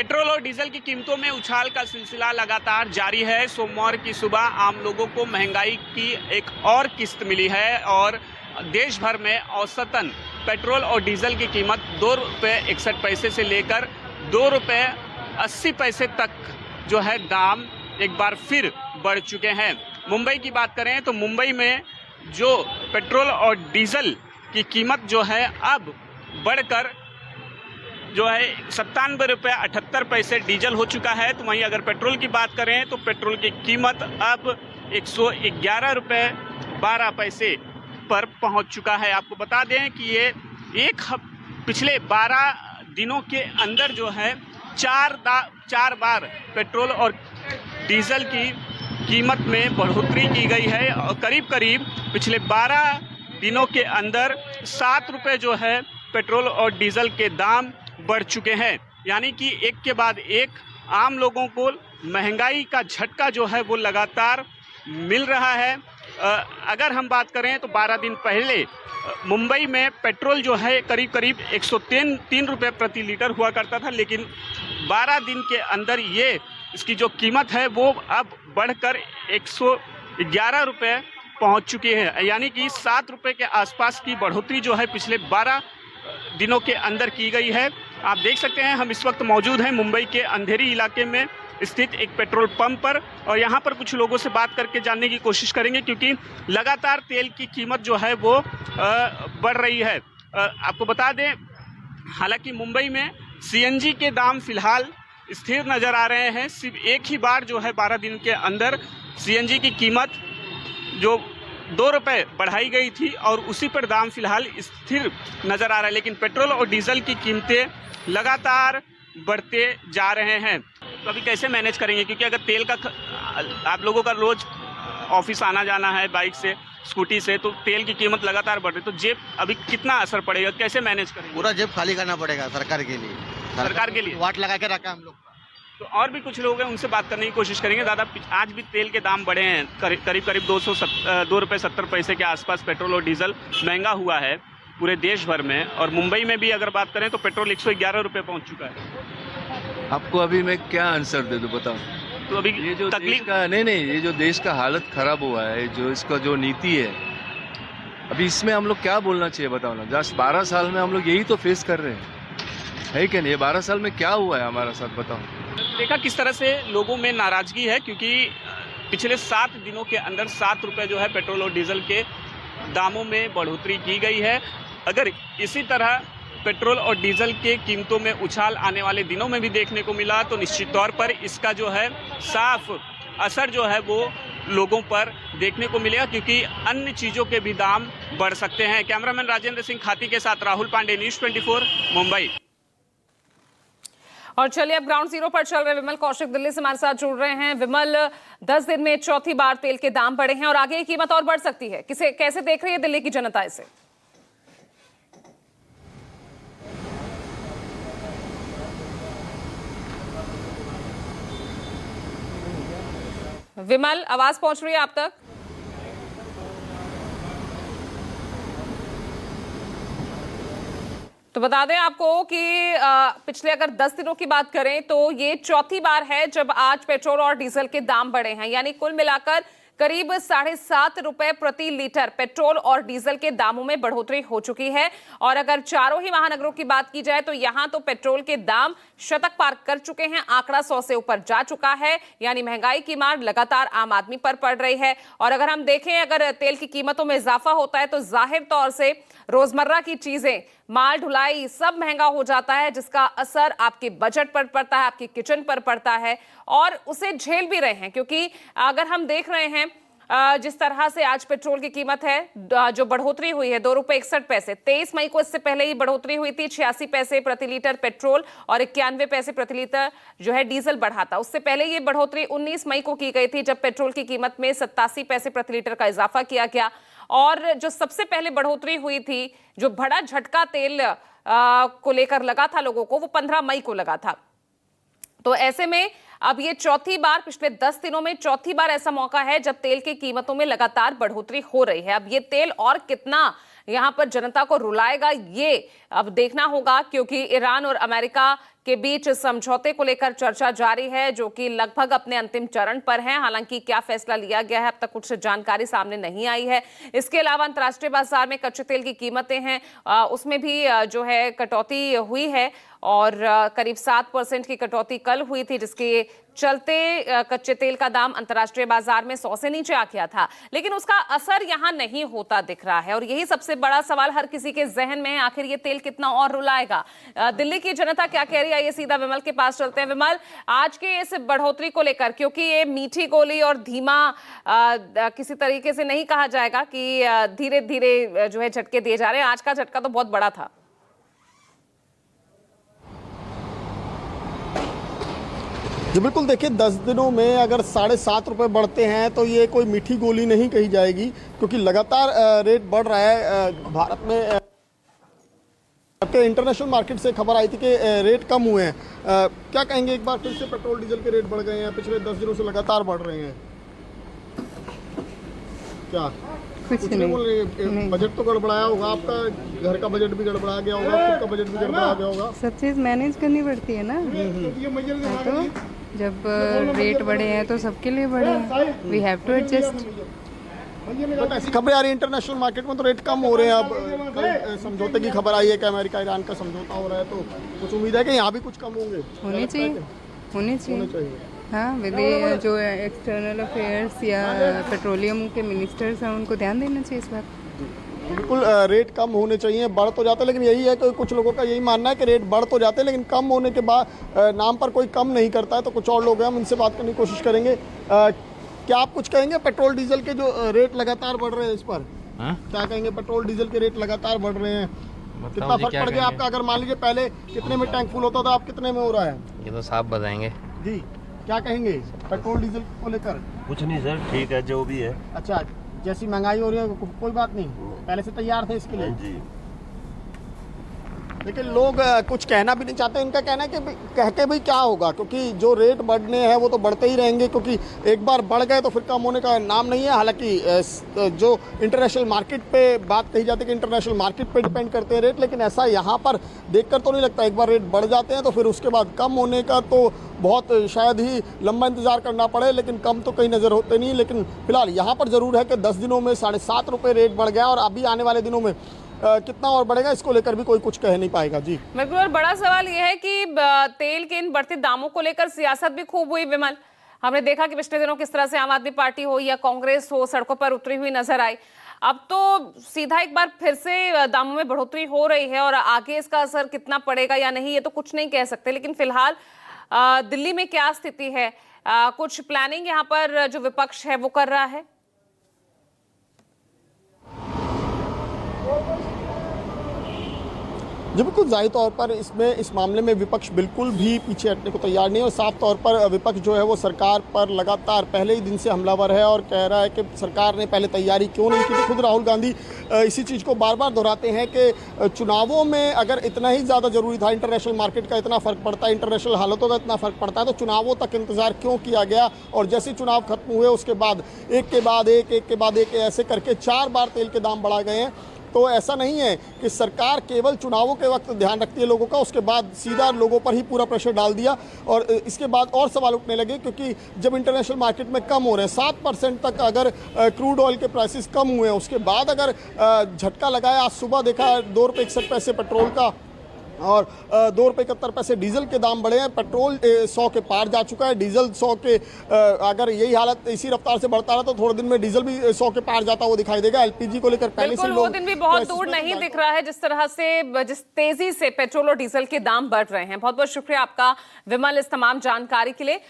Petrol और diesel की कीमतों में उछाल का सिलसिला लगातार जारी है। सोमवार की सुबह आम लोगों को महंगाई की एक और किस्त मिली है और देश भर में औसतन पेट्रोल और डीजल की कीमत ₹2.61 से लेकर ₹2.80 तक जो है दाम एक बार फिर बढ़ चुके हैं। मुंबई की बात करें तो मुंबई में जो पेट्रोल और डीजल की कीमत जो है अब बढ़कर जो है ₹97.78 डीजल हो चुका है। तो वहीं अगर पेट्रोल की बात करें तो पेट्रोल की कीमत अब ₹111.12 पर पहुंच चुका है। आपको बता दें कि ये पिछले 12 दिनों के अंदर जो है चार बार पेट्रोल और डीजल की कीमत में बढ़ोतरी की गई है और करीब करीब पिछले 12 दिनों के अंदर ₹7 जो है पेट्रोल और डीजल के दाम बढ़ चुके हैं। यानी कि एक के बाद एक आम लोगों को महंगाई का झटका जो है वो लगातार मिल रहा है। अगर हम बात करें तो 12 दिन पहले मुंबई में पेट्रोल जो है करीब करीब ₹103 प्रति लीटर हुआ करता था, लेकिन 12 दिन के अंदर इसकी जो कीमत है वो अब बढ़कर ₹111 पहुंच चुकी है। यानी कि ₹7 के आसपास की बढ़ोतरी जो है पिछले 12 दिनों के अंदर की गई है। आप देख सकते हैं हम इस वक्त मौजूद हैं मुंबई के अंधेरी इलाके में स्थित एक पेट्रोल पंप पर और यहाँ पर कुछ लोगों से बात करके जानने की कोशिश करेंगे क्योंकि लगातार तेल की कीमत जो है वो बढ़ रही है। आपको बता दें हालांकि मुंबई में सीएनजी के दाम फिलहाल स्थिर नज़र आ रहे हैं। सिर्फ एक ही बार जो है 12 दिन के अंदर सीएनजी की कीमत जो ₹2 बढ़ाई गई थी और उसी पर दाम फिलहाल स्थिर नज़र आ रहा है, लेकिन पेट्रोल और डीजल की कीमतें लगातार बढ़ते जा रहे हैं। तो अभी कैसे मैनेज करेंगे, क्योंकि अगर तेल का आप लोगों का रोज ऑफिस आना जाना है बाइक से स्कूटी से, तो तेल की कीमत लगातार बढ़ रही है, तो जेब अभी कितना असर पड़ेगा, कैसे मैनेज करेंगे? पूरा जेब खाली करना पड़ेगा सरकार के लिए। वाट लगा के रखा हम लोग। तो और भी कुछ लोग हैं उनसे बात करने की कोशिश करेंगे। दादा, आज भी तेल के दाम बढ़े हैं, करीब करीब ₹2.70 के आसपास पेट्रोल और डीजल महंगा हुआ है पूरे देश भर में, और मुंबई में भी अगर बात करें तो पेट्रोल ₹111 पहुंच चुका है। आपको अभी मैं क्या आंसर दे दूं बताओ? तो अभी ये जो तकलीफ का नहीं ये जो देश का हालत खराब हुआ है, जो इसका जो नीति है, अभी इसमें हम लोग क्या बोलना चाहिए बताओ ना। 12 साल में हम लोग यही तो फेस कर रहे हैं, है क्या नहीं? ये 12 साल में क्या हुआ है हमारा साथ बताओ। देखा किस तरह से लोगों में नाराजगी है, क्योंकि पिछले 7 दिनों के अंदर ₹7 जो है पेट्रोल और डीजल के दामों में बढ़ोतरी की गई है। अगर इसी तरह पेट्रोल और डीजल के कीमतों में उछाल आने वाले दिनों में भी देखने को मिला तो निश्चित तौर पर इसका जो है साफ असर जो है वो लोगों पर देखने को मिलेगा, क्योंकि अन्य चीज़ों के भी दाम बढ़ सकते हैं। कैमरामैन राजेंद्र सिंह खाती के साथ राहुल पांडे, न्यूज़ 24 मुंबई। और चलिए अब ग्राउंड जीरो पर चल रहे विमल कौशिक दिल्ली से हमारे साथ जुड़ रहे हैं। विमल, 10 दिन में चौथी बार तेल के दाम बढ़े हैं और आगे की कीमत और बढ़ सकती है, कैसे देख रही है दिल्ली की जनता इसे? विमल, आवाज पहुंच रही है आप तक? तो बता दें आपको कि पिछले अगर 10 दिनों की बात करें तो ये चौथी बार है जब आज पेट्रोल और डीजल के दाम बढ़े हैं। यानी कुल मिलाकर करीब ₹7.5 प्रति लीटर पेट्रोल और डीजल के दामों में बढ़ोतरी हो चुकी है। और अगर चारों ही महानगरों की बात की जाए तो यहां तो पेट्रोल के दाम शतक पार कर चुके हैं, आंकड़ा 100 से ऊपर जा चुका है। यानी महंगाई की मार लगातार आम आदमी पर पड़ रही है। और अगर हम देखें, अगर तेल की कीमतों में इजाफा होता है तो जाहिर तौर से रोजमर्रा की चीजें, माल ढुलाई सब महंगा हो जाता है, जिसका असर आपके बजट पर पड़ता है, आपके किचन पर पड़ता है और उसे झेल भी रहे हैं। क्योंकि अगर हम देख रहे हैं जिस तरह से आज पेट्रोल की कीमत है, जो बढ़ोतरी हुई है ₹2.61। 23 मई को इससे पहले ही बढ़ोतरी हुई थी, 86 पैसे प्रति लीटर पेट्रोल और 91 पैसे प्रति लीटर जो है डीजल बढ़ा था। उससे पहले ये बढ़ोतरी 19 मई को की गई थी, जब पेट्रोल की कीमत में 87 पैसे प्रति लीटर का इजाफा किया गया। और जो सबसे पहले बढ़ोतरी हुई थी, जो बड़ा झटका तेल को लेकर लगा था लोगों को, वो 15 मई को लगा था। तो ऐसे में अब ये चौथी बार, पिछले 10 दिनों में चौथी बार ऐसा मौका है जब तेल की कीमतों में लगातार बढ़ोतरी हो रही है। अब ये तेल और कितना यहां पर जनता को रुलाएगा, ये अब देखना होगा, क्योंकि ईरान और अमेरिका के बीच समझौते को लेकर चर्चा जारी है, जो कि लगभग अपने अंतिम चरण पर है। हालांकि क्या फैसला लिया गया है अब तक कुछ जानकारी सामने नहीं आई है। इसके अलावा अंतर्राष्ट्रीय बाजार में कच्चे तेल की कीमतें हैं, उसमें भी जो है कटौती हुई है और करीब 7% की कटौती कल हुई थी, जिसके चलते कच्चे तेल का दाम अंतर्राष्ट्रीय बाजार में 100 से नीचे आ गया था। लेकिन उसका असर यहां नहीं होता दिख रहा है और यही सबसे बड़ा सवाल हर किसी के जहन में है, आखिर ये तेल कितना और रुलाएगा। दिल्ली की जनता क्या कह रही है, ये सीधा विमल के पास चलते हैं। विमल, आज के इस बढ़ोतरी को लेकर, क्योंकि ये मीठी गोली और धीमा किसी तरीके से नहीं कहा जाएगा कि धीरे धीरे जो है झटके दिए जा रहे हैं, आज का झटका तो बहुत बड़ा था। जी बिल्कुल, देखिए 10 दिनों में अगर 7.5 रुपये बढ़ते हैं तो ये कोई मीठी गोली नहीं कही जाएगी, क्योंकि लगातार रेट बढ़ रहा है। भारत में इंटरनेशनल मार्केट से खबर आई थी कि रेट कम हुए हैं। क्या कहेंगे, एक बार फिर से पेट्रोल डीजल के रेट बढ़ गए हैं, पिछले 10 दिनों से लगातार बढ़ रहे हैं। क्या कुछ नहीं बोल रहे? बजट तो गड़बड़ाया होगा आपका, घर का बजट भी गड़बड़ा गया होगा, खुद का बजट भी गड़बड़ा गया होगा। सब चीज़ मैनेज करनी पड़ती है ना। तो जब रेट बढ़े हैं तो सबके लिए बढ़े हैं, we have to adjust. But ऐसी खबरें आ रही है इंटरनेशनल मार्केट में तो रेट कम हो रहे हैं। अब कल समझौते की खबर आई है कि अमेरिका ईरान का समझौता हो रहा है, तो कुछ उम्मीद है कि यहाँ भी कुछ कम होंगे। होने चाहिए। हाँ, विदेश जो एक्सटर्नल अफेयर्स या पेट्रोलियम के मिनिस्टर्स हैं उनको ध्यान देना चाहिए इस बात। बिल्कुल, रेट कम होने चाहिए, बढ़ तो जाते, लेकिन यही है कि कुछ लोगों का यही मानना है कि रेट बढ़ तो जाते हैं लेकिन कम होने के बाद नाम पर कोई कम नहीं करता है। तो कुछ और लोग हैं, हम उनसे बात करने की कोशिश करेंगे। क्या आप कुछ कहेंगे पेट्रोल डीजल के जो रेट लगातार बढ़ रहे हैं इस पर? क्या कहेंगे, पेट्रोल डीजल के रेट लगातार बढ़ रहे हैं, कितना फर्क पड़ गया आपका? अगर मान लीजिए पहले कितने में टैंक फुल होता था, आप कितने में हो रहा है? ये तो साफ बताएंगे जी। क्या कहेंगे पेट्रोल डीजल को लेकर? कुछ नहीं सर, ठीक है जो भी है। अच्छा, जैसी महंगाई हो रही है कोई बात नहीं, पहले से तैयार थे इसके लिए जी। लेकिन लोग कुछ कहना भी नहीं चाहते। उनका कहना है कि कह के भी क्या होगा, क्योंकि जो रेट बढ़ने हैं वो तो बढ़ते ही रहेंगे, क्योंकि एक बार बढ़ गए तो फिर कम होने का नाम नहीं है। हालांकि जो इंटरनेशनल मार्केट पे बात कही जाती है कि इंटरनेशनल मार्केट पे डिपेंड करते हैं रेट, लेकिन ऐसा यहाँ पर देखकर तो नहीं लगता। एक बार रेट बढ़ जाते हैं तो फिर उसके बाद कम होने का तो बहुत शायद ही लंबा इंतजार करना पड़े, लेकिन कम तो कहीं नज़र होते नहीं। लेकिन फिलहाल यहाँ पर ज़रूर है कि 10 दिनों में 7.5 रुपये रेट बढ़ गया और अभी आने वाले दिनों में कितना और बढ़ेगा इसको लेकर भी कोई कुछ कह नहीं पाएगा। जी बिल्कुल, और बड़ा सवाल यह है कि तेल के इन बढ़ते दामों को लेकर सियासत भी खूब हुई। विमल, हमने देखा कि पिछले दिनों किस तरह से आम आदमी पार्टी हो या कांग्रेस हो सड़कों पर उतरी हुई नजर आई। अब तो सीधा एक बार फिर से दामों में बढ़ोतरी हो रही है और आगे इसका असर कितना पड़ेगा या नहीं ये तो कुछ नहीं कह सकते। लेकिन फिलहाल दिल्ली में क्या स्थिति है, कुछ प्लानिंग यहाँ पर जो विपक्ष है वो कर रहा है? जी बिल्कुल, जाहिर तौर पर इस मामले में विपक्ष बिल्कुल भी पीछे हटने को तैयार नहीं है और साफ तौर पर विपक्ष जो है वो सरकार पर लगातार पहले ही दिन से हमलावर है और कह रहा है कि सरकार ने पहले तैयारी क्यों नहीं की। तो खुद राहुल गांधी इसी चीज़ को बार बार दोहराते हैं कि चुनावों में अगर इतना ही ज़्यादा ज़रूरी था, इंटरनेशनल मार्केट का इतना फ़र्क पड़ता है, इंटरनेशनल हालतों का इतना फ़र्क पड़ता है, तो चुनावों तक इंतज़ार क्यों किया गया। और जैसे चुनाव खत्म हुए उसके बाद एक के बाद एक ऐसे करके 4 बार तेल के दाम बढ़ा गए हैं। तो ऐसा नहीं है कि सरकार केवल चुनावों के वक्त ध्यान रखती है लोगों का, उसके बाद सीधा लोगों पर ही पूरा प्रेशर डाल दिया और इसके बाद और सवाल उठने लगे। क्योंकि जब इंटरनेशनल मार्केट में कम हो रहे हैं 7% तक अगर क्रूड ऑयल के प्राइसेस कम हुए हैं, उसके बाद अगर झटका लगाया, आज सुबह देखा 2 रुपये 61 पैसे पेट्रोल का और 2 रुपये 71 पैसे डीजल के दाम बढ़े हैं। पेट्रोल 100 के पार जा चुका है, डीजल 100 के अगर यही हालत इसी रफ्तार से बढ़ता रहा तो थोड़े दिन में डीजल भी 100 के पार जाता वो दिखाई देगा। एलपीजी को लेकर पहले से वो दिन भी बहुत दूर नहीं दिख रहा है जिस तरह से, जिस तेजी से पेट्रोल और डीजल के दाम बढ़ रहे हैं। बहुत बहुत शुक्रिया आपका विमल इस तमाम जानकारी के लिए।